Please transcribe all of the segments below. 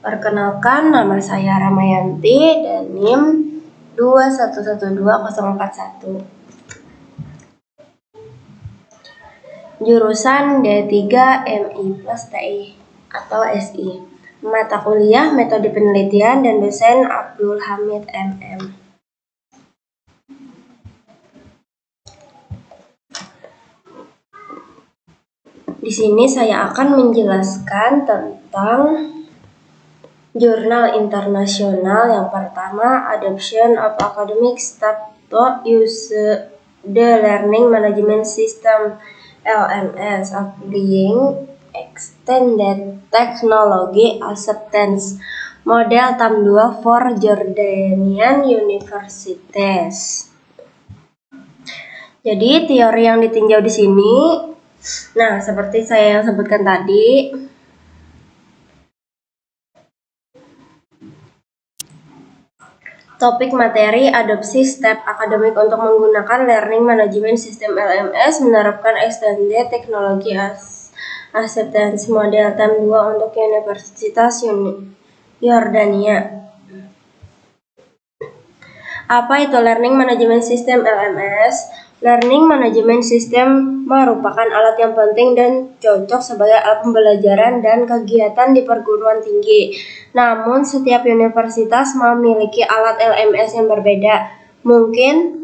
Perkenalkan, nama saya Ramayanti dan NIM 2112041. Jurusan D3 MI plus TI atau SI. Mata kuliah Metode Penelitian dan dosen Abdul Hamid MM. Di sini saya akan menjelaskan tentang jurnal internasional. Yang pertama, Adoption of Academic Staff to Use the Learning Management System LMS Applying Extended Technology Acceptance Model TAM 2 for Jordanian Universities. Jadi teori yang ditinjau di sini, nah seperti saya yang sebutkan tadi, topik materi adopsi step akademik untuk menggunakan Learning Management System LMS menerapkan Extended Technology Acceptance Model TAM 2 untuk Universitas Yordania. Apa itu Learning Management System LMS? Learning Management System merupakan alat yang penting dan cocok sebagai alat pembelajaran dan kegiatan di perguruan tinggi. Namun, setiap universitas memiliki alat LMS yang berbeda. Mungkin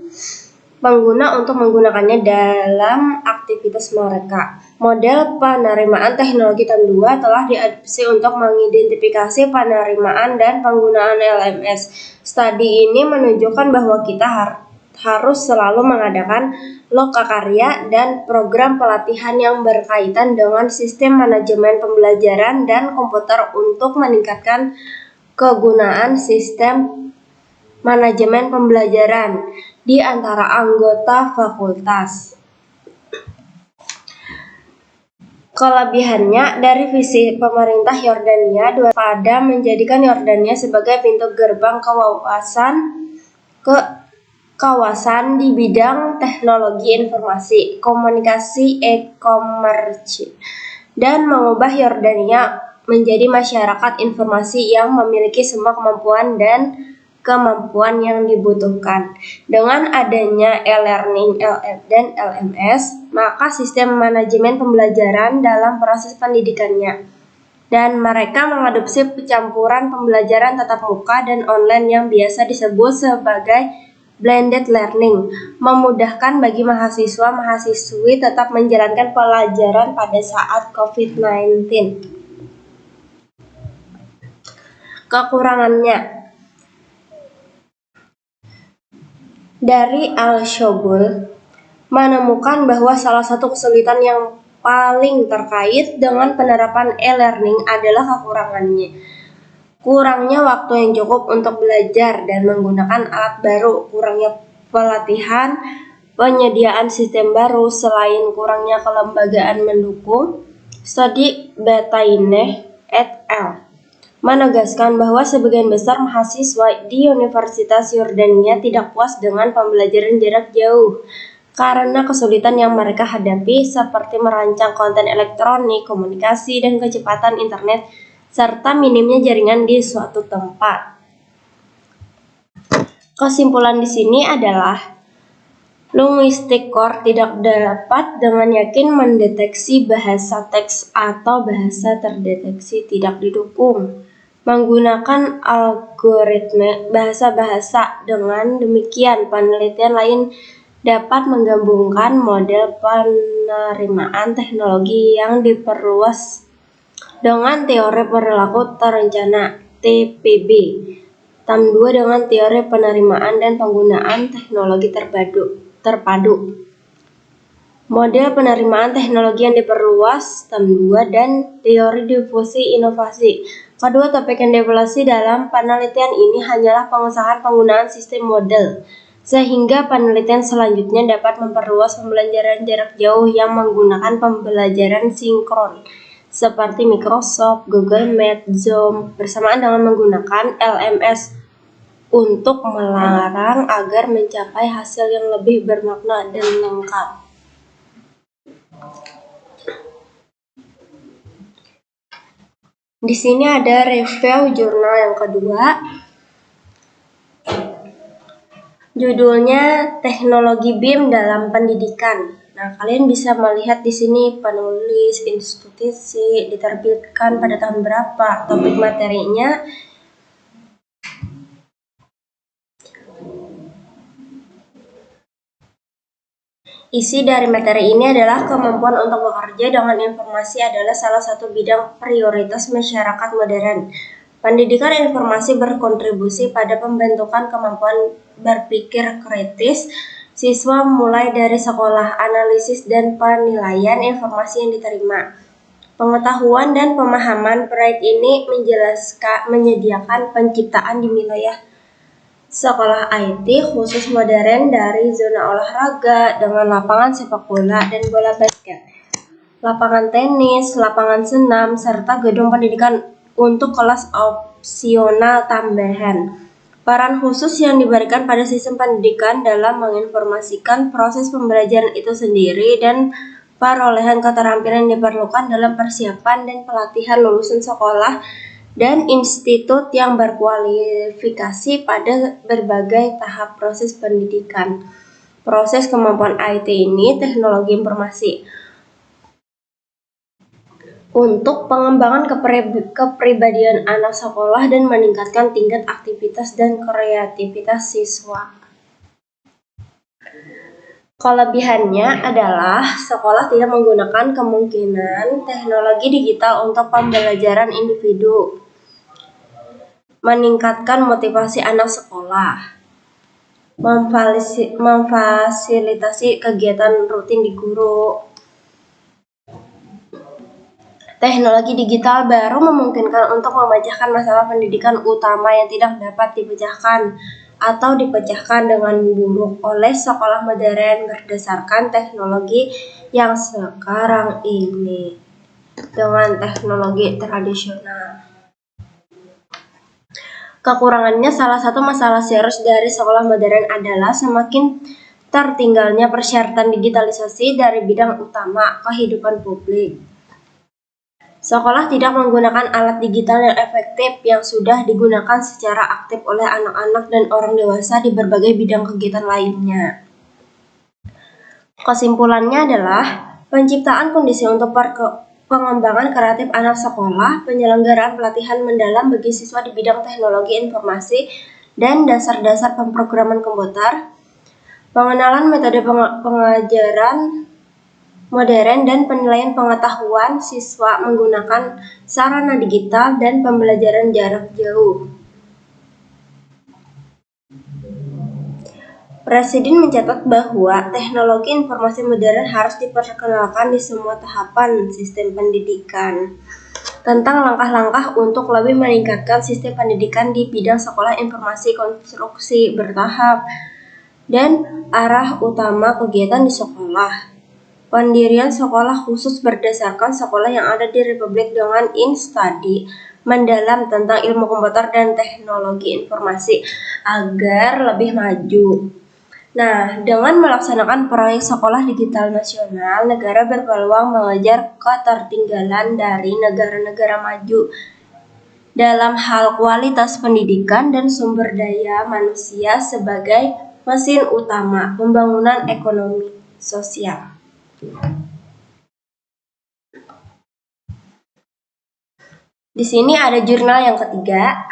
pengguna untuk menggunakannya dalam aktivitas mereka. Model penerimaan teknologi TAM 2 telah diadopsi untuk mengidentifikasi penerimaan dan penggunaan LMS. Studi ini menunjukkan bahwa kita harus selalu mengadakan lokakarya dan program pelatihan yang berkaitan dengan sistem manajemen pembelajaran dan komputer untuk meningkatkan kegunaan sistem manajemen pembelajaran di antara anggota fakultas. Kelebihannya dari visi pemerintah Yordania pada menjadikan Yordania sebagai pintu gerbang kawasan di bidang teknologi informasi, komunikasi, e-commerce, dan mengubah Yordania menjadi masyarakat informasi yang memiliki semua kemampuan yang dibutuhkan. Dengan adanya e-learning dan LMS, maka sistem manajemen pembelajaran dalam proses pendidikannya, dan mereka mengadopsi campuran pembelajaran tatap muka dan online yang biasa disebut sebagai blended learning, memudahkan bagi mahasiswa-mahasiswi tetap menjalankan pelajaran pada saat COVID-19. Kekurangannya dari Al-Shobul menemukan bahwa salah satu kesulitan yang paling terkait dengan penerapan e-learning adalah kurangnya waktu yang cukup untuk belajar dan menggunakan alat baru, kurangnya pelatihan, penyediaan sistem baru, selain kurangnya kelembagaan mendukung. Studi Bataineh et al. Menegaskan bahwa sebagian besar mahasiswa di Universitas Yordania tidak puas dengan pembelajaran jarak jauh karena kesulitan yang mereka hadapi seperti merancang konten elektronik, komunikasi, dan kecepatan internet, serta minimnya jaringan di suatu tempat. Kesimpulan di sini adalah linguistic core tidak dapat dengan yakin mendeteksi bahasa teks atau bahasa terdeteksi tidak didukung menggunakan algoritma bahasa-bahasa. Dengan demikian, penelitian lain dapat menggabungkan model penerimaan teknologi yang diperluas dengan teori perilaku terencana TPB TAM 2 dengan teori penerimaan dan penggunaan teknologi terpadu. Model penerimaan teknologi yang diperluas TAM 2 dan teori difusi inovasi. Kedua topik yang dievaluasi dalam penelitian ini hanyalah pengusahaan penggunaan sistem model, sehingga penelitian selanjutnya dapat memperluas pembelajaran jarak jauh yang menggunakan pembelajaran sinkron seperti Microsoft, Google Meet, Zoom, bersamaan dengan menggunakan LMS untuk melarang agar mencapai hasil yang lebih bermakna dan lengkap. Di sini ada review jurnal yang kedua. Judulnya Teknologi BIM dalam Pendidikan. Nah, kalian bisa melihat di sini penulis, institusi, diterbitkan pada tahun berapa, topik materinya. Isi dari materi ini adalah kemampuan untuk bekerja dengan informasi adalah salah satu bidang prioritas masyarakat modern. Pendidikan informasi berkontribusi pada pembentukan kemampuan berpikir kritis siswa mulai dari sekolah, analisis dan penilaian informasi yang diterima. Pengetahuan dan pemahaman proyek ini menyediakan penciptaan di wilayah sekolah IT khusus modern dari zona olahraga dengan lapangan sepak bola dan bola basket, lapangan tenis, lapangan senam, serta gedung pendidikan untuk kelas opsional tambahan. Peran khusus yang diberikan pada sistem pendidikan dalam menginformasikan proses pembelajaran itu sendiri dan perolehan keterampilan yang diperlukan dalam persiapan dan pelatihan lulusan sekolah dan institut yang berkualifikasi pada berbagai tahap proses pendidikan. Proses kemampuan IT ini teknologi informasi untuk pengembangan kepribadian anak sekolah dan meningkatkan tingkat aktivitas dan kreativitas siswa. Kelebihannya adalah sekolah tidak menggunakan kemungkinan teknologi digital untuk pembelajaran individu, meningkatkan motivasi anak sekolah, memfasilitasi kegiatan rutin di guru. Teknologi digital baru memungkinkan untuk memecahkan masalah pendidikan utama yang tidak dapat dipecahkan atau dipecahkan dengan buruk oleh sekolah modern berdasarkan teknologi yang sekarang ini dengan teknologi tradisional. Kekurangannya, salah satu masalah serius dari sekolah modern adalah semakin tertinggalnya persyaratan digitalisasi dari bidang utama kehidupan publik. Sekolah tidak menggunakan alat digital yang efektif yang sudah digunakan secara aktif oleh anak-anak dan orang dewasa di berbagai bidang kegiatan lainnya. Kesimpulannya adalah penciptaan kondisi untuk pengembangan kreatif anak sekolah, penyelenggaraan pelatihan mendalam bagi siswa di bidang teknologi informasi dan dasar-dasar pemrograman komputer, pengenalan metode pengajaran modern dan penilaian pengetahuan siswa menggunakan sarana digital dan pembelajaran jarak jauh. Presiden mencatat bahwa teknologi informasi modern harus diperkenalkan di semua tahapan sistem pendidikan. Tentang langkah-langkah untuk lebih meningkatkan sistem pendidikan di bidang sekolah informasi konstruksi bertahap dan arah utama kegiatan di sekolah. Pendirian sekolah khusus berdasarkan sekolah yang ada di Republik dengan in-study mendalam tentang ilmu komputer dan teknologi informasi agar lebih maju. Nah, dengan melaksanakan proyek sekolah digital nasional, negara berpeluang mengejar ketertinggalan dari negara-negara maju dalam hal kualitas pendidikan dan sumber daya manusia sebagai mesin utama pembangunan ekonomi sosial. Di sini ada jurnal yang ketiga.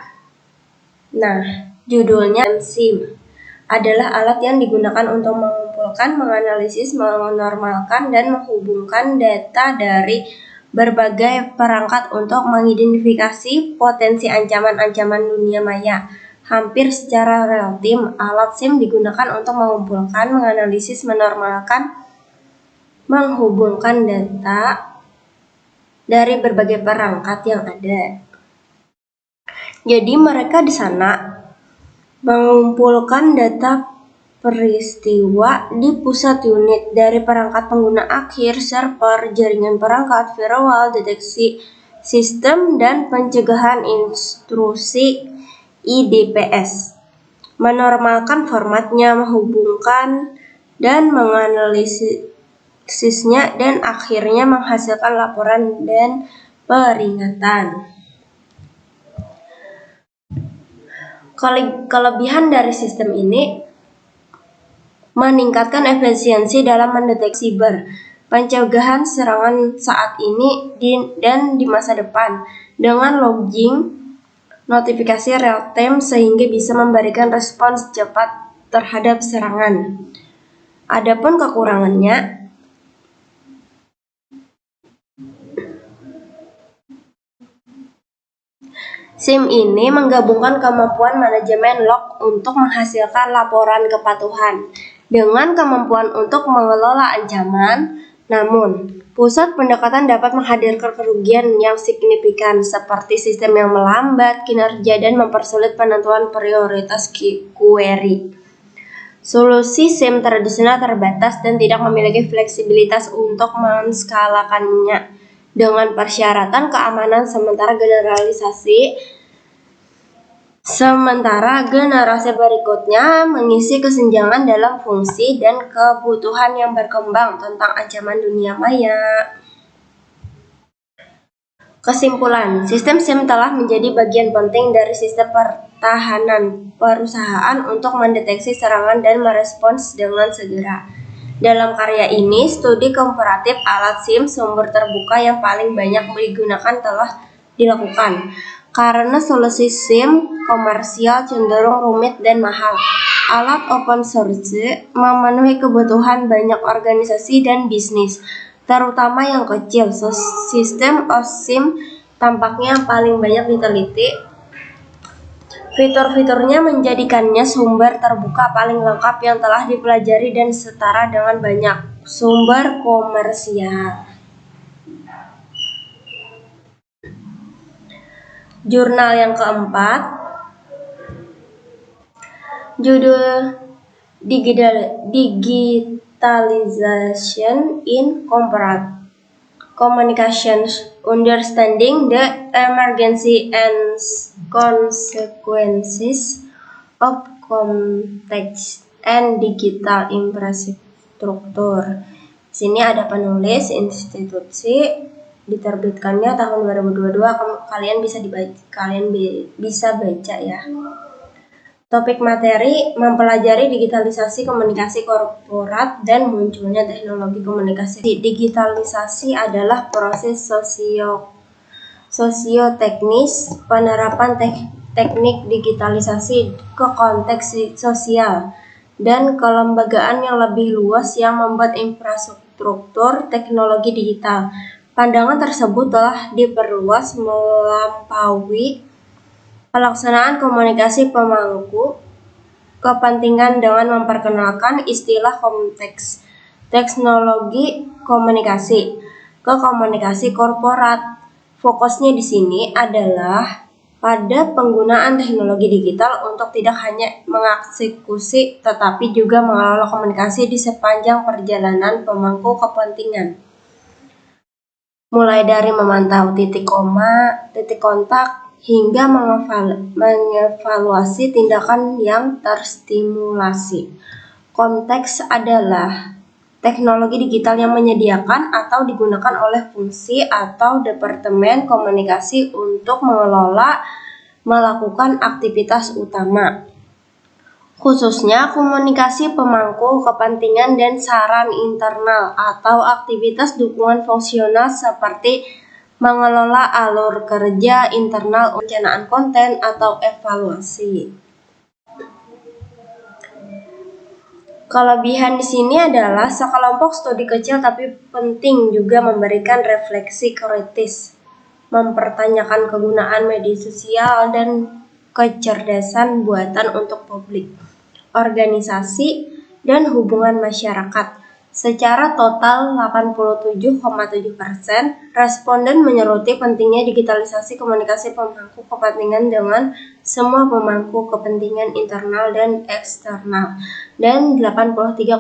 Nah, judulnya SIM adalah alat yang digunakan untuk mengumpulkan, menganalisis, menormalkan, dan menghubungkan data dari berbagai perangkat untuk mengidentifikasi potensi ancaman-ancaman dunia maya. Hampir secara real-time, alat SIM digunakan untuk mengumpulkan, menganalisis, menormalkan, menghubungkan data dari berbagai perangkat yang ada. Jadi mereka di sana mengumpulkan data peristiwa di pusat unit dari perangkat pengguna akhir, server, jaringan perangkat, firewall, deteksi sistem, dan pencegahan intrusi IDPS. Menormalkan formatnya, menghubungkan dan menganalisisnya, dan akhirnya menghasilkan laporan dan peringatan. Kelebihan dari sistem ini meningkatkan efisiensi dalam mendeteksi siber, pencegahan serangan saat ini dan di masa depan dengan logging notifikasi real time sehingga bisa memberikan respons cepat terhadap serangan. Adapun kekurangannya, SIM ini menggabungkan kemampuan manajemen log untuk menghasilkan laporan kepatuhan dengan kemampuan untuk mengelola ancaman. Namun, pusat pendekatan dapat menghadirkan kerugian yang signifikan seperti sistem yang melambat kinerja dan mempersulit penentuan prioritas query. Solusi SIM tradisional terbatas dan tidak memiliki fleksibilitas untuk menskalakannya dengan persyaratan keamanan sementara generasi berikutnya mengisi kesenjangan dalam fungsi dan kebutuhan yang berkembang tentang ancaman dunia maya. Kesimpulan, sistem SIM telah menjadi bagian penting dari sistem pertahanan perusahaan untuk mendeteksi serangan dan merespons dengan segera. Dalam karya ini, studi komparatif alat SIM sumber terbuka yang paling banyak digunakan telah dilakukan. Karena solusi SIM komersial cenderung rumit dan mahal, alat open source memenuhi kebutuhan banyak organisasi dan bisnis, terutama yang kecil. Sistem OSIM tampaknya paling banyak diteliti. Fitur-fiturnya menjadikannya sumber terbuka paling lengkap yang telah dipelajari dan setara dengan banyak sumber komersial. Jurnal yang keempat, judul Digitalization in Corporate Communications, Understanding the Emergency and Consequences of Context and Digital Infrastructure. Di sini ada penulis, institusi, diterbitkannya tahun 2022. Kalian bisa baca ya. Topik materi mempelajari digitalisasi komunikasi korporat dan munculnya teknologi komunikasi. Digitalisasi adalah proses sosioteknis penerapan teknik digitalisasi ke konteks sosial dan kelembagaan yang lebih luas yang membuat infrastruktur teknologi digital. Pandangan tersebut telah diperluas melampaui pelaksanaan komunikasi pemangku kepentingan dengan memperkenalkan istilah konteks teknologi komunikasi ke komunikasi korporat. Fokusnya di sini adalah pada penggunaan teknologi digital untuk tidak hanya mengeksekusi tetapi juga mengelola komunikasi di sepanjang perjalanan pemangku kepentingan. Mulai dari memantau titik kontak, hingga mengevaluasi tindakan yang terstimulasi. Konteks adalah teknologi digital yang menyediakan atau digunakan oleh fungsi atau departemen komunikasi untuk melakukan aktivitas utama, khususnya komunikasi pemangku kepentingan dan saran internal atau aktivitas dukungan fungsional seperti mengelola alur kerja internal, perencanaan konten, atau evaluasi. Kelebihan di sini adalah sekelompok studi kecil tapi penting juga memberikan refleksi kritis, mempertanyakan kegunaan media sosial dan kecerdasan buatan untuk publik, organisasi, dan hubungan masyarakat. Secara total 87,7% responden menyoroti pentingnya digitalisasi komunikasi pemangku kepentingan dengan semua pemangku kepentingan internal dan eksternal, dan 83,9%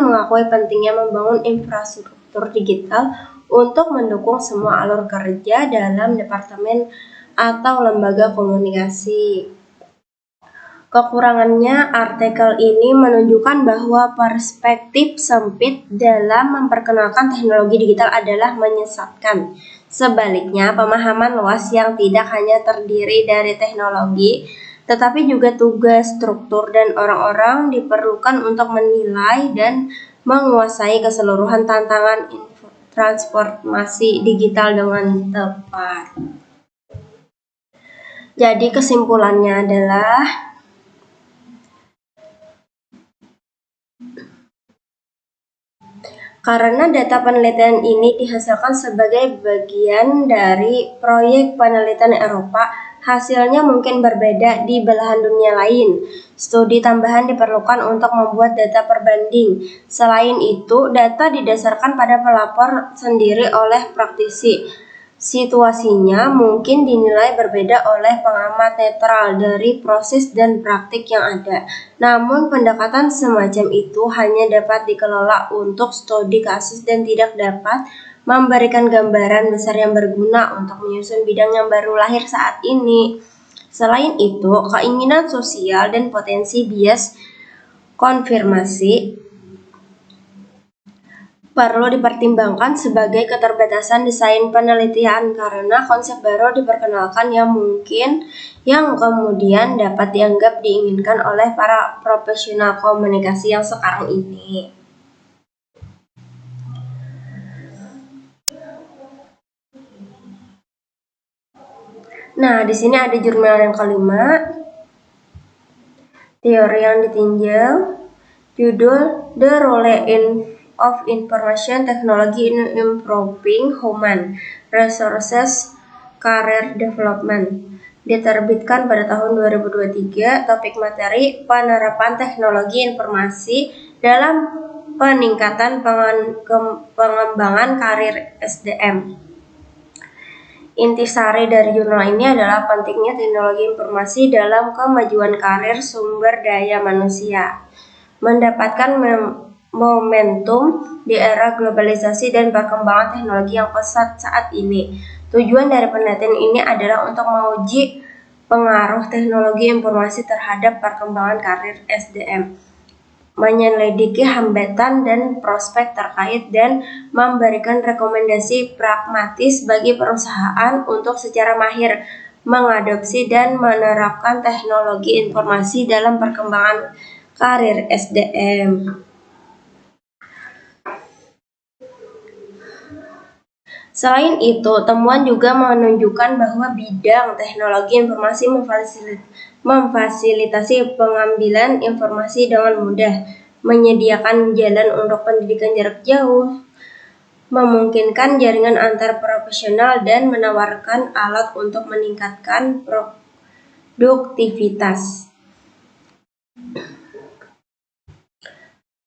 mengakui pentingnya membangun infrastruktur digital untuk mendukung semua alur kerja dalam departemen atau lembaga komunikasi. Kekurangannya, artikel ini menunjukkan bahwa perspektif sempit dalam memperkenalkan teknologi digital adalah menyesatkan. Sebaliknya, pemahaman luas yang tidak hanya terdiri dari teknologi, tetapi juga tugas, struktur, dan orang-orang diperlukan untuk menilai dan menguasai keseluruhan tantangan transformasi digital dengan tepat. Jadi kesimpulannya adalah karena data penelitian ini dihasilkan sebagai bagian dari proyek penelitian Eropa, hasilnya mungkin berbeda di belahan dunia lain. Studi tambahan diperlukan untuk membuat data perbanding. Selain itu, data didasarkan pada pelapor sendiri oleh praktisi. Situasinya mungkin dinilai berbeda oleh pengamat netral dari proses dan praktik yang ada. Namun, pendekatan semacam itu hanya dapat dikelola untuk studi kasus dan tidak dapat memberikan gambaran besar yang berguna untuk menyusun bidang yang baru lahir saat ini. Selain itu, keinginan sosial dan potensi bias konfirmasi perlu dipertimbangkan sebagai keterbatasan desain penelitian karena konsep baru diperkenalkan yang kemudian dapat dianggap diinginkan oleh para profesional komunikasi yang sekarang ini. Nah, di sini ada jurnal yang kelima, teori yang ditinjau, judul The Role of Information Technology in Improving Human Resources Career Development, diterbitkan pada tahun 2023. Topik materi penerapan teknologi informasi dalam peningkatan pengembangan karir SDM. Intisari dari jurnal ini adalah pentingnya teknologi informasi dalam kemajuan karir sumber daya manusia, mendapatkan momentum di era globalisasi dan perkembangan teknologi yang pesat saat ini. Tujuan dari penelitian ini adalah untuk menguji pengaruh teknologi informasi terhadap perkembangan karir SDM, menyelidiki hambatan dan prospek terkait, dan memberikan rekomendasi pragmatis bagi perusahaan untuk secara mahir mengadopsi dan menerapkan teknologi informasi dalam perkembangan karir SDM. Selain itu, temuan juga menunjukkan bahwa bidang teknologi informasi memfasilitasi pengambilan informasi dengan mudah, menyediakan jalan untuk pendidikan jarak jauh, memungkinkan jaringan antar profesional, dan menawarkan alat untuk meningkatkan produktivitas.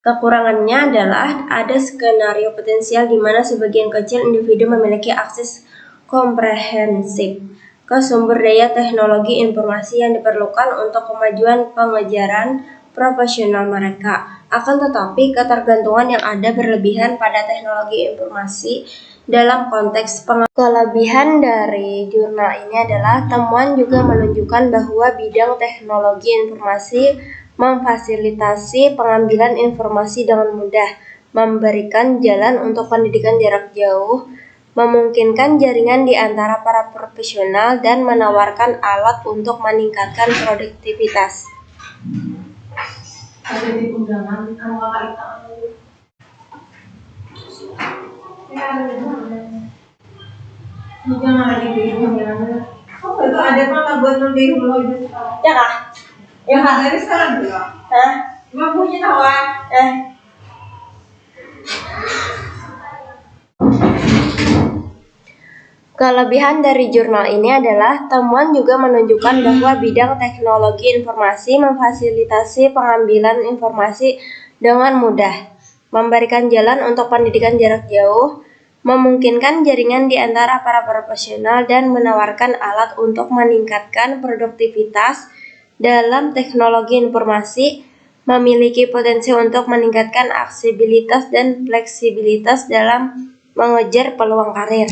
Kekurangannya adalah ada skenario potensial di mana sebagian kecil individu memiliki akses komprehensif ke sumber daya teknologi informasi yang diperlukan untuk kemajuan pengejaran profesional mereka. Akan tetapi, ketergantungan yang ada berlebihan pada teknologi informasi dalam konteks kelebihan dari jurnal ini adalah temuan juga menunjukkan bahwa bidang teknologi informasi memfasilitasi pengambilan informasi dengan mudah, memberikan jalan untuk pendidikan jarak jauh, memungkinkan jaringan di antara para profesional, dan menawarkan alat untuk meningkatkan produktivitas. Ada di undangan itu ada apa buat nanti dulu ya kah? Yang dari sekarang dulu. Hah? Cuma punya tahuan. Kelebihan dari jurnal ini adalah temuan juga menunjukkan bahwa bidang teknologi informasi memfasilitasi pengambilan informasi dengan mudah, memberikan jalan untuk pendidikan jarak jauh, memungkinkan jaringan di antara para profesional, dan menawarkan alat untuk meningkatkan produktivitas dalam teknologi informasi, memiliki potensi untuk meningkatkan aksesibilitas dan fleksibilitas dalam mengejar peluang karir.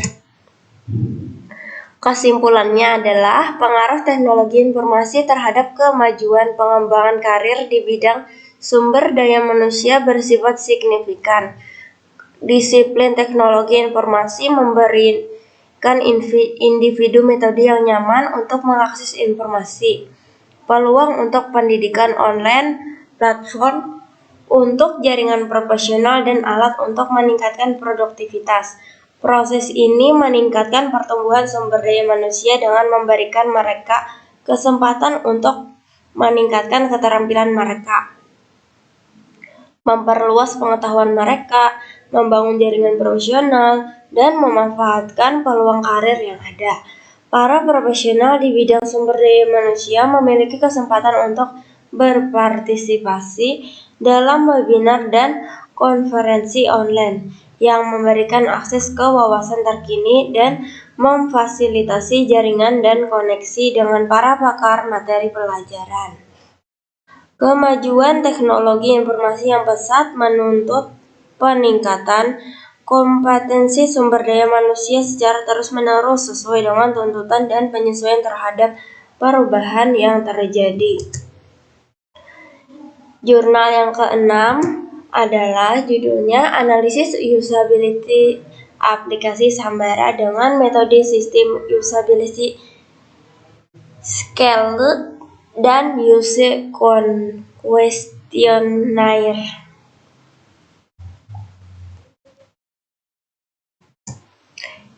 Kesimpulannya adalah pengaruh teknologi informasi terhadap kemajuan pengembangan karir di bidang sumber daya manusia bersifat signifikan. Disiplin teknologi informasi memberikan individu metode yang nyaman untuk mengakses informasi, peluang untuk pendidikan online, platform untuk jaringan profesional, dan alat untuk meningkatkan produktivitas. Proses ini meningkatkan pertumbuhan sumber daya manusia dengan memberikan mereka kesempatan untuk meningkatkan keterampilan mereka, memperluas pengetahuan mereka, membangun jaringan profesional, dan memanfaatkan peluang karir yang ada. Para profesional di bidang sumber daya manusia memiliki kesempatan untuk berpartisipasi dalam webinar dan konferensi online yang memberikan akses ke wawasan terkini dan memfasilitasi jaringan dan koneksi dengan para pakar materi pelajaran. Kemajuan teknologi informasi yang pesat menuntut peningkatan kompetensi sumber daya manusia secara terus-menerus sesuai dengan tuntutan dan penyesuaian terhadap perubahan yang terjadi. Jurnal yang keenam adalah judulnya Analisis Usability Aplikasi Sambara dengan Metode Sistem Usability Scale dan Use Questionnaire.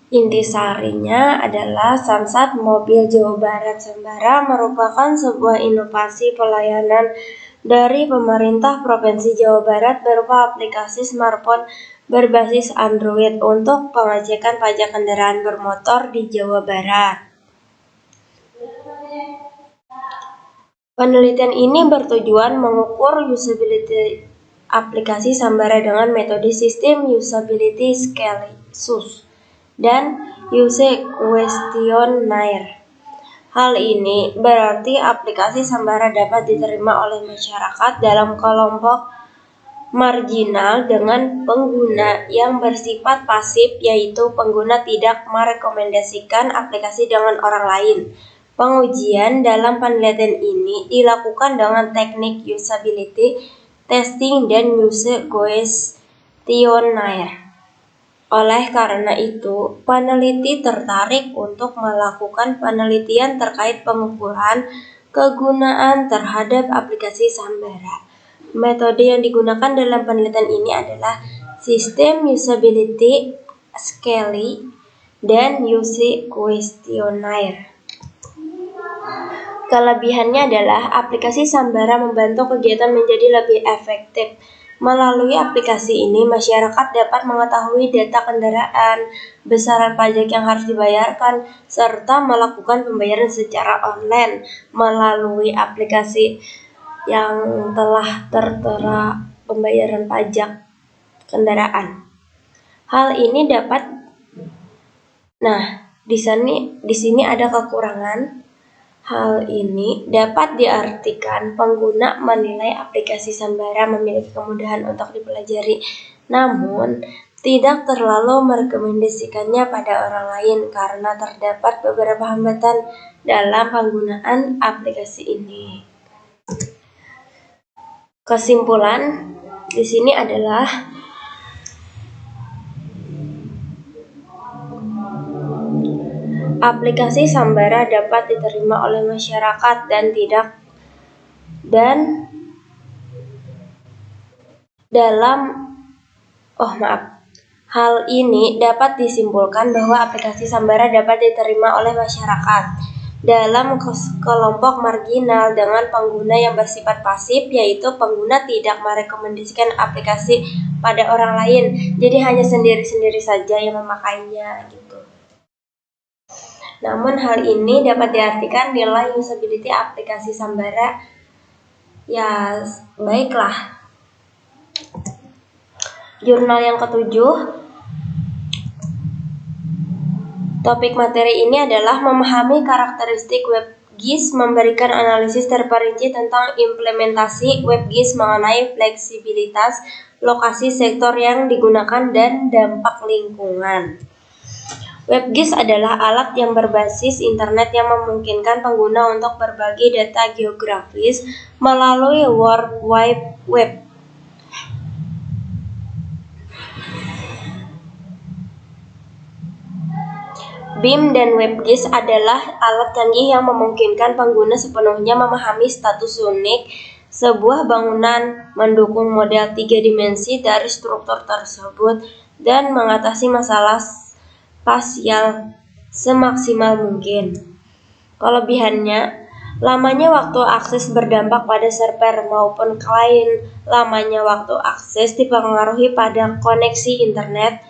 Intisarinya adalah Samsat Mobil Jawa Barat Sambara merupakan sebuah inovasi pelayanan dari pemerintah Provinsi Jawa Barat berupa aplikasi smartphone berbasis Android untuk pengecekan pajak kendaraan bermotor di Jawa Barat. Penelitian ini bertujuan mengukur usability aplikasi Sambara dengan metode sistem Usability Scale (SUS) dan Use Questionnaire. Hal ini berarti aplikasi Sambara dapat diterima oleh masyarakat dalam kelompok marginal dengan pengguna yang bersifat pasif, yaitu pengguna tidak merekomendasikan aplikasi dengan orang lain. Pengujian dalam penelitian ini dilakukan dengan teknik usability testing dan use questionnaire. Oleh karena itu, peneliti tertarik untuk melakukan penelitian terkait pengukuran kegunaan terhadap aplikasi Sambara. Metode yang digunakan dalam penelitian ini adalah sistem usability scale dan use questionnaire. Kelebihannya adalah aplikasi Sambara membantu kegiatan menjadi lebih efektif. Melalui aplikasi ini, masyarakat dapat mengetahui data kendaraan, besaran pajak yang harus dibayarkan, serta melakukan pembayaran secara online melalui aplikasi yang telah tertera pembayaran pajak kendaraan. Hal ini di sini ada kekurangan. Hal ini dapat diartikan pengguna menilai aplikasi Sambara memiliki kemudahan untuk dipelajari, namun tidak terlalu merekomendasikannya pada orang lain karena terdapat beberapa hambatan dalam penggunaan aplikasi ini. Kesimpulan di sini adalah aplikasi Sambara dapat diterima oleh masyarakat Hal ini dapat disimpulkan bahwa aplikasi Sambara dapat diterima oleh masyarakat dalam kelompok marginal dengan pengguna yang bersifat pasif, yaitu pengguna tidak merekomendasikan aplikasi pada orang lain, jadi hanya sendiri-sendiri saja yang memakainya gitu. Namun hal ini dapat diartikan nilai usability aplikasi Sambara ya baiklah. Jurnal yang ketujuh. Topik materi ini adalah memahami karakteristik WebGIS, memberikan analisis terperinci tentang implementasi WebGIS mengenai fleksibilitas, lokasi sektor yang digunakan, dan dampak lingkungan. WebGIS adalah alat yang berbasis internet yang memungkinkan pengguna untuk berbagi data geografis melalui World Wide Web. BIM dan WebGIS adalah alat canggih yang memungkinkan pengguna sepenuhnya memahami status unik sebuah bangunan, mendukung model 3 dimensi dari struktur tersebut, dan mengatasi masalah spasial semaksimal mungkin. Kelebihannya, lamanya waktu akses berdampak pada server maupun klien. Lamanya waktu akses dipengaruhi pada koneksi internet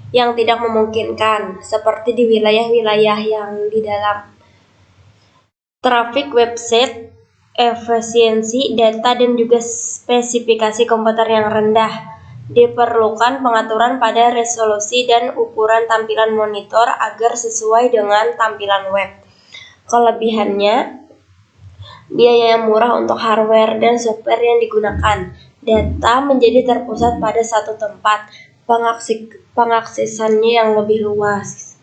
yang tidak memungkinkan, seperti di wilayah-wilayah yang di dalam. Trafik website, efisiensi data, dan juga spesifikasi komputer yang rendah. Diperlukan pengaturan pada resolusi dan ukuran tampilan monitor agar sesuai dengan tampilan web. Kelebihannya, biaya yang murah untuk hardware dan software yang digunakan. Data menjadi terpusat pada satu tempat, pengaksesannya yang lebih luas.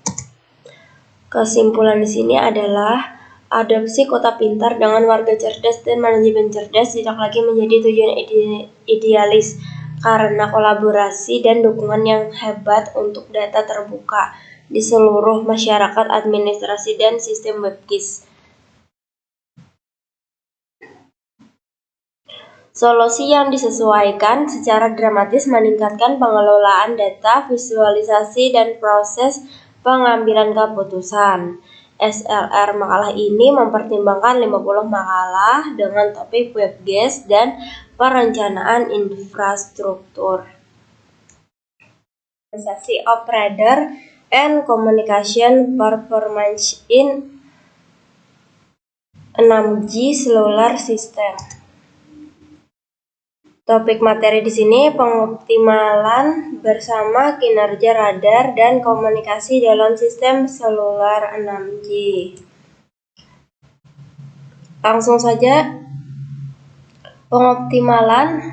Kesimpulan di sini adalah adopsi kota pintar dengan warga cerdas dan manajemen cerdas tidak lagi menjadi tujuan idealis karena kolaborasi dan dukungan yang hebat untuk data terbuka di seluruh masyarakat, administrasi, dan sistem WebGIS. Solusi yang disesuaikan secara dramatis meningkatkan pengelolaan data, visualisasi, dan proses pengambilan keputusan. SLR makalah ini mempertimbangkan 50 makalah dengan topik WebGIS dan perencanaan infrastruktur. Organisasi of Radar and Communication Performance in 6G Cellular System. Topik materi di sini pengoptimalan bersama kinerja radar dan komunikasi dalam sistem seluler 6G. Langsung saja, pengoptimalan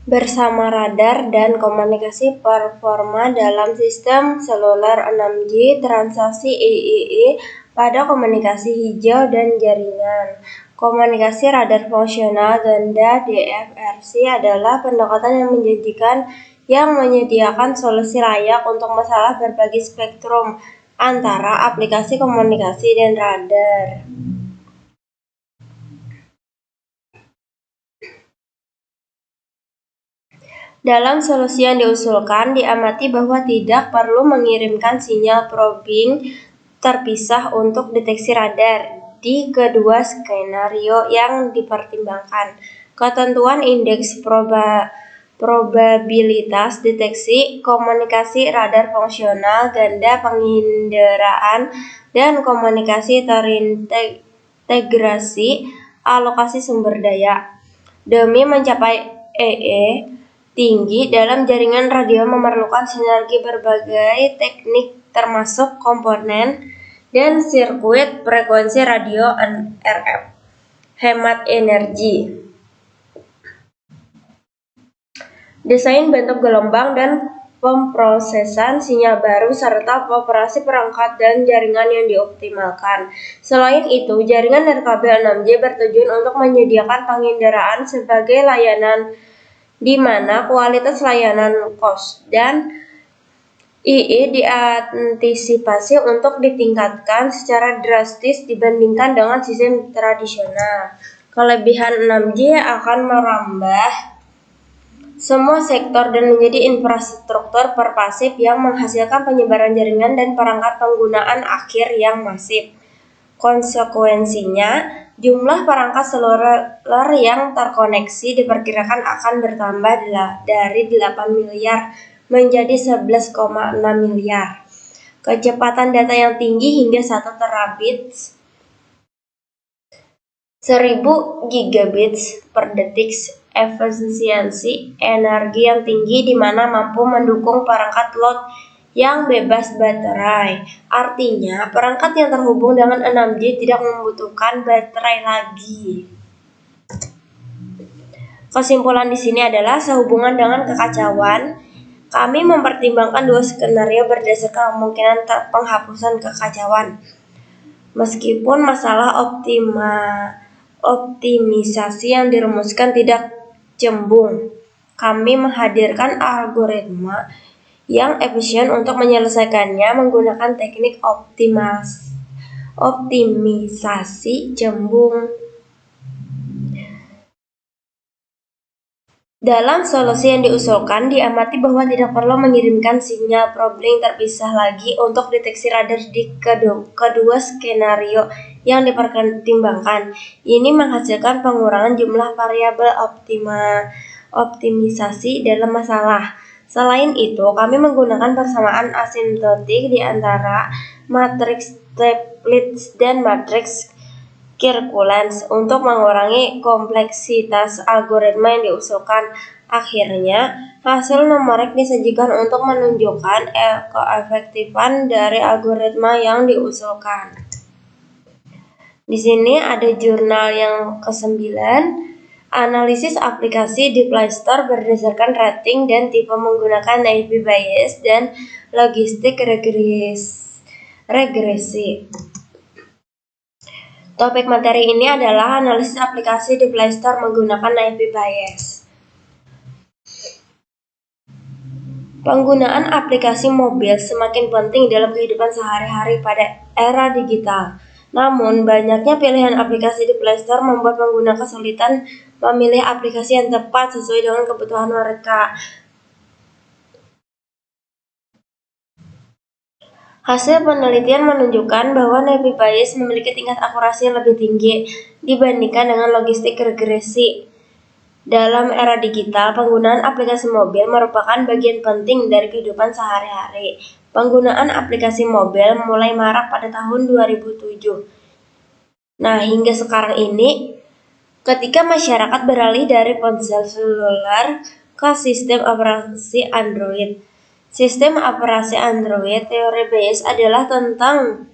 bersama radar dan komunikasi performa dalam sistem seluler 6G transaksi EEE pada komunikasi hijau dan jaringan. Komunikasi radar fungsional ganda DFRC adalah pendekatan yang menjanjikan yang menyediakan solusi layak untuk masalah berbagi spektrum antara aplikasi komunikasi dan radar. Dalam solusi yang diusulkan, diamati bahwa tidak perlu mengirimkan sinyal probing terpisah untuk deteksi radar di kedua skenario yang dipertimbangkan. Ketentuan indeks probabilitas deteksi, komunikasi radar fungsional ganda, penginderaan, dan komunikasi terintegrasi, alokasi sumber daya. Demi mencapai EE tinggi dalam jaringan radio memerlukan sinergi berbagai teknik termasuk komponen dan sirkuit frekuensi radio RF. Hemat energi. Desain bentuk gelombang dan pemrosesan sinyal baru serta operasi perangkat dan jaringan yang dioptimalkan. Selain itu, jaringan dan kabel 6G bertujuan untuk menyediakan penginderaan sebagai layanan di mana kualitas layanan cost dan II diantisipasi untuk ditingkatkan secara drastis dibandingkan dengan sistem tradisional. Kelebihan 6G akan merambah semua sektor dan menjadi infrastruktur pervasif yang menghasilkan penyebaran jaringan dan perangkat penggunaan akhir yang masif. Konsekuensinya, jumlah perangkat seluler yang terkoneksi diperkirakan akan bertambah dari 8 miliar menjadi 11,6 miliar. Kecepatan data yang tinggi hingga 1 terabit 1000 gigabits per detik, efisiensi energi yang tinggi di mana mampu mendukung perangkat load yang bebas baterai. Artinya, perangkat yang terhubung dengan 6G tidak membutuhkan baterai lagi. Kesimpulan di sini adalah sehubungan dengan kekacauan, kami mempertimbangkan 2 skenario berdasarkan kemungkinan penghapusan kekacauan. Meskipun masalah optimisasi yang dirumuskan tidak cembung, kami menghadirkan algoritma yang efisien untuk menyelesaikannya menggunakan teknik optimisasi cembung. Dalam solusi yang diusulkan, diamati bahwa tidak perlu mengirimkan sinyal probing terpisah lagi untuk deteksi radar di kedua skenario yang dipertimbangkan. Ini menghasilkan pengurangan jumlah variabel optimisasi dalam masalah. Selain itu, kami menggunakan persamaan asimptotik di antara matriks Toeplitz dan matriks Kirkulans untuk mengurangi kompleksitas algoritma yang diusulkan. Akhirnya, hasil numerik disajikan untuk menunjukkan keefektifan dari algoritma yang diusulkan. Di sini ada jurnal yang ke-9, analisis aplikasi di Play Store berdasarkan rating dan tipe menggunakan NIP bias dan logistik regresi. Topik materi ini adalah analisis aplikasi di Play Store menggunakan NIP bias. Penggunaan aplikasi mobil semakin penting dalam kehidupan sehari-hari pada era digital. Namun, banyaknya pilihan aplikasi di Play Store membuat pengguna kesulitan memilih aplikasi yang tepat sesuai dengan kebutuhan mereka. Hasil penelitian menunjukkan bahwa NIP bias memiliki tingkat akurasi yang lebih tinggi dibandingkan dengan logistik regresi. Dalam era digital, penggunaan aplikasi mobil merupakan bagian penting dari kehidupan sehari-hari. Penggunaan aplikasi mobil mulai marak pada tahun 2007. Nah, hingga sekarang ini, ketika masyarakat beralih dari ponsel seluler ke sistem operasi Android. Sistem operasi Android, teori bias adalah tentang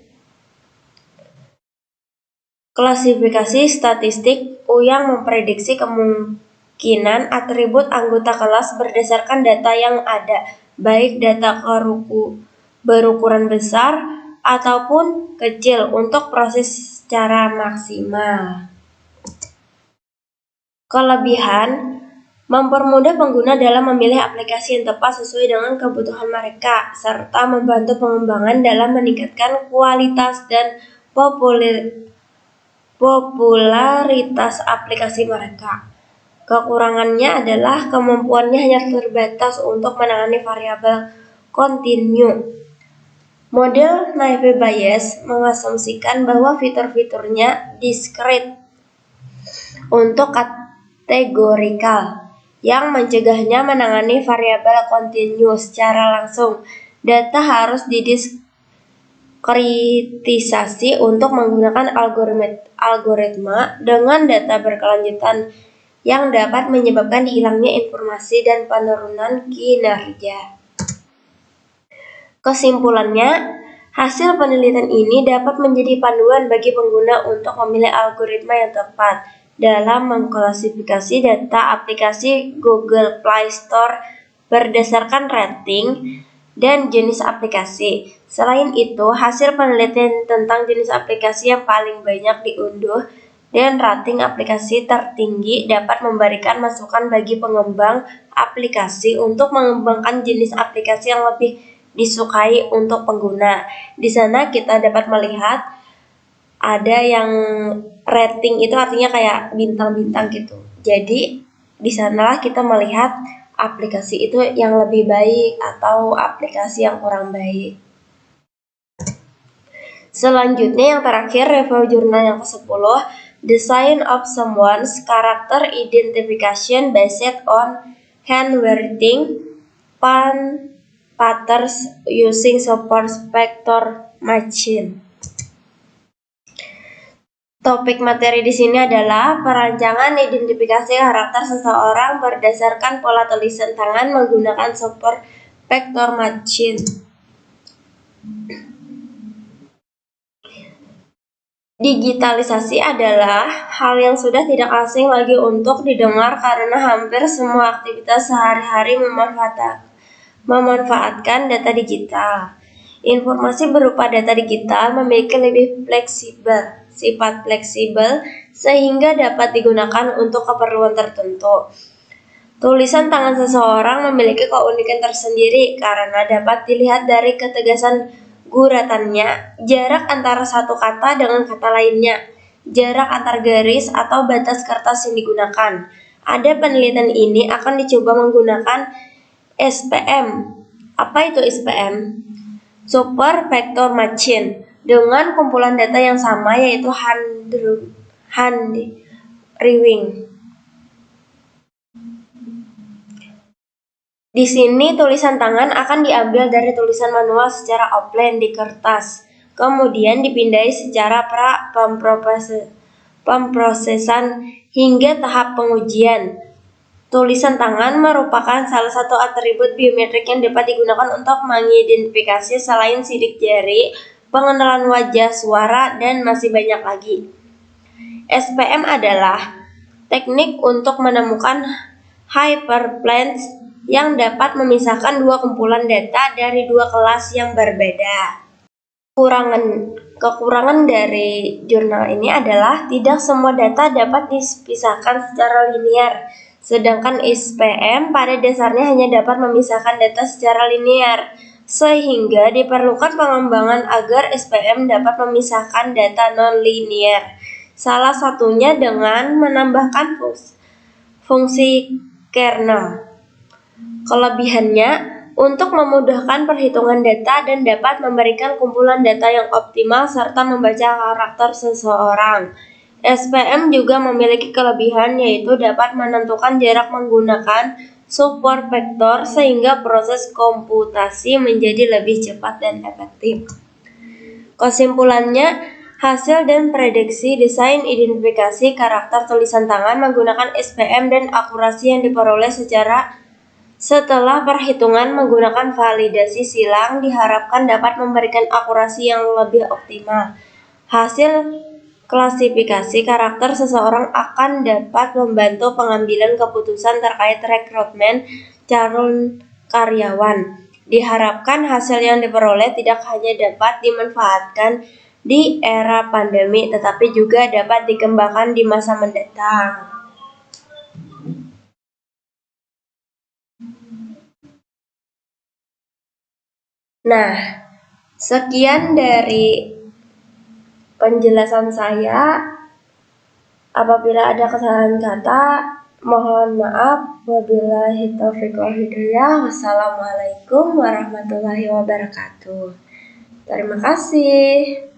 klasifikasi statistik yang memprediksi kemungkinan atribut anggota kelas berdasarkan data yang ada, baik data berukuran besar ataupun kecil untuk proses secara maksimal. Kelebihan mempermudah pengguna dalam memilih aplikasi yang tepat sesuai dengan kebutuhan mereka, serta membantu pengembangan dalam meningkatkan kualitas dan popularitas aplikasi mereka. Kekurangannya adalah kemampuannya hanya terbatas untuk menangani variabel kontinu. Model NIP bias mengasumsikan bahwa fitur-fiturnya diskrit untuk kategorikal, yang mencegahnya menangani variabel kontinu secara langsung. Data harus didiskritisasi untuk menggunakan algoritma dengan data berkelanjutan yang dapat menyebabkan hilangnya informasi dan penurunan kinerja. Kesimpulannya, hasil penelitian ini dapat menjadi panduan bagi pengguna untuk memilih algoritma yang tepat dalam mengklasifikasi data aplikasi Google Play Store berdasarkan rating dan jenis aplikasi. Selain itu, hasil penelitian tentang jenis aplikasi yang paling banyak diunduh dan rating aplikasi tertinggi dapat memberikan masukan bagi pengembang aplikasi untuk mengembangkan jenis aplikasi yang lebih disukai untuk pengguna. Di sana kita dapat melihat ada yang rating itu artinya kayak bintang-bintang gitu. Jadi di sanalah kita melihat aplikasi itu yang lebih baik atau aplikasi yang kurang baik. Selanjutnya yang terakhir, review jurnal yang ke-10, Design of Someone's Character Identification Based on Handwriting Patterns Using Support Vector Machine. Topik materi di sini adalah perancangan identifikasi karakter seseorang berdasarkan pola tulisan tangan menggunakan support vector machine. Digitalisasi adalah hal yang sudah tidak asing lagi untuk didengar karena hampir semua aktivitas sehari-hari memanfaatkan data digital. Informasi berupa data digital memiliki sifat fleksibel sehingga dapat digunakan untuk keperluan tertentu. Tulisan tangan seseorang memiliki keunikan tersendiri karena dapat dilihat dari ketegasan guratannya, jarak antara satu kata dengan kata lainnya, jarak antar garis atau batas kertas yang digunakan. Ada penelitian ini akan dicoba menggunakan SPM. Apa itu SPM? Super Vector Machine dengan kumpulan data yang sama yaitu handwriting. Di sini tulisan tangan akan diambil dari tulisan manual secara offline di kertas, kemudian dipindai secara pemprosesan hingga tahap pengujian. Tulisan tangan merupakan salah satu atribut biometrik yang dapat digunakan untuk mengidentifikasi selain sidik jari, pengenalan wajah, suara, dan masih banyak lagi. SPM adalah teknik untuk menemukan hyperplanes yang dapat memisahkan dua kumpulan data dari dua kelas yang berbeda. Kekurangan dari jurnal ini adalah tidak semua data dapat dipisahkan secara linear, sedangkan SPM pada dasarnya hanya dapat memisahkan data secara linear, sehingga diperlukan pengembangan agar SPM dapat memisahkan data non-linear. Salah satunya dengan menambahkan fungsi kernel. Kelebihannya, untuk memudahkan perhitungan data dan dapat memberikan kumpulan data yang optimal serta membaca karakter seseorang. SPM juga memiliki kelebihan yaitu dapat menentukan jarak menggunakan super vektor sehingga proses komputasi menjadi lebih cepat dan efektif. Kesimpulannya, hasil dan prediksi desain identifikasi karakter tulisan tangan menggunakan SPM dan akurasi yang diperoleh setelah perhitungan menggunakan validasi silang diharapkan dapat memberikan akurasi yang lebih optimal. Hasil klasifikasi karakter seseorang akan dapat membantu pengambilan keputusan terkait rekrutmen calon karyawan. Diharapkan hasil yang diperoleh tidak hanya dapat dimanfaatkan di era pandemi, tetapi juga dapat dikembangkan di masa mendatang. Nah, sekian dari penjelasan saya. Apabila ada kesalahan kata, mohon maaf. Wabillahi taufiq wal hidayah. Wassalamualaikum warahmatullahi wabarakatuh. Terima kasih.